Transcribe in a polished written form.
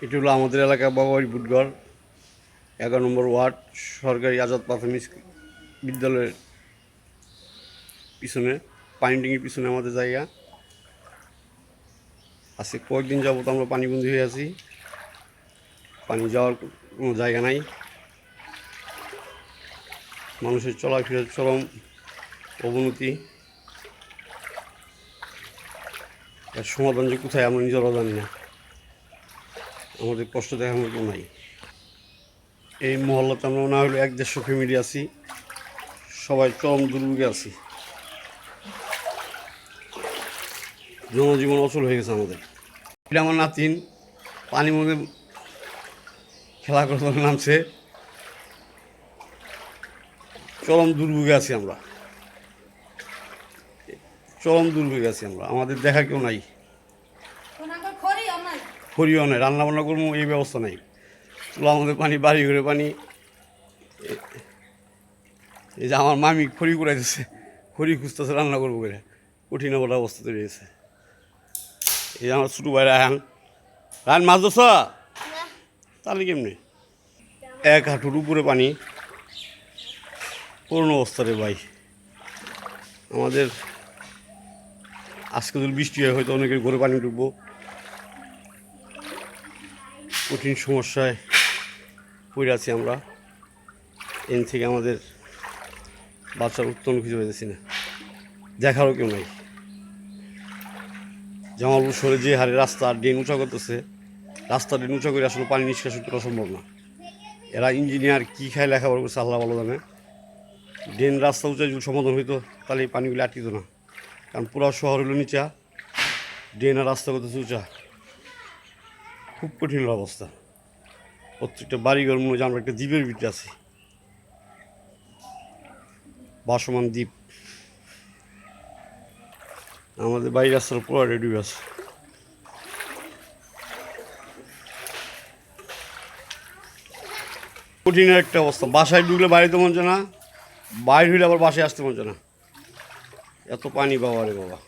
এটি হলো আমাদের এলাকা বাবাই বুটগড় 11 নম্বর ওয়ার্ড সরকারি আজাদ প্রাথমিক বিদ্যালয়ের পিছনে পানি ডিঙির পিছনে আমাদের জায়গা। আজকে কয়েকদিন যাবত আমরা পানিবন্দী হয়ে আছি, পানি যাওয়ার কোনো জায়গা নাই। মানুষের চলাফেরার চরম অবনতি। এর সমাধান যে কোথায় আমরা নিজেরাও জানি না, আমাদের কষ্ট দেখার মতো নাই। এই মহল্লাতে আমরা না হলে 1-150 ফ্যামিলি আছি, সবাই চরম দুর্ভোগে আছি। জনজীবন অচল হয়ে গেছে আমাদের। এটা আমার নাতিন পানির মধ্যে খেলা করতে নামছে, চরম দুর্ভোগে আছি আমরা, চরম দুর্ভোগে আছি আমরা। আমাদের দেখা কেউ নাই, খড়িও নাই, রান্না বান্না করবো এই ব্যবস্থা নাই। চলো আমাদের পানি, বাড়ি ঘরে পানি। এই যে আমার মামি খড়ি কুড়াইতেছে, খড়ি খুঁজতেছে রান্না করবো করে, কঠিন অবস্থা তৈরি হয়েছে। এই যে আমার ছোটো ভাই রায়ন মাছ ধরছ তাহলে কেমনি? 1 হাঁটুর উপরে পানি, করুণ অবস্থা রে ভাই। আমাদের আজকে যদি বৃষ্টি হয় হয়তো অনেকের ঘরে পানি ঢুকবো। কঠিন সমস্যায় পড়ে আছি আমরা। এন থেকে আমাদের বাচ্চার উত্তম কিছু হয়েছি না, দেখারও কেউ নাই। জামালপুর শহরে যে হারে রাস্তা ড্রেন উঁচা করতেছে, রাস্তা ড্রেন উঁচা করে আসলে পানি নিষ্কাশন করা সম্ভব না। এরা ইঞ্জিনিয়ার কী খায় লেখাপড়া করছে আল্লাহ ভালো জানে। ড্রেন রাস্তা উঁচা যদি সমাধান হইতো তাহলে এই পানিগুলো আটকিত না, কারণ পুরো শহর হলো নিচা, ড্রেন আর রাস্তা করতেছে উঁচা। খুব কঠিন অবস্থা। প্রত্যেকটা বাড়িঘর মনে হয় আমরা একটা দ্বীপের ভিতরে আছি, ভাসমান দ্বীপ। আমাদের বাড়ির রাস্তার পুরো ডুবে আছে। কঠিন একটা অবস্থা। বাসায় ঢুকলে বাড়িতে মন চায় না, বাইরে হইলে আবার বাসায় আসতে মন চায় না, এত পানি বাবা রে বাবা।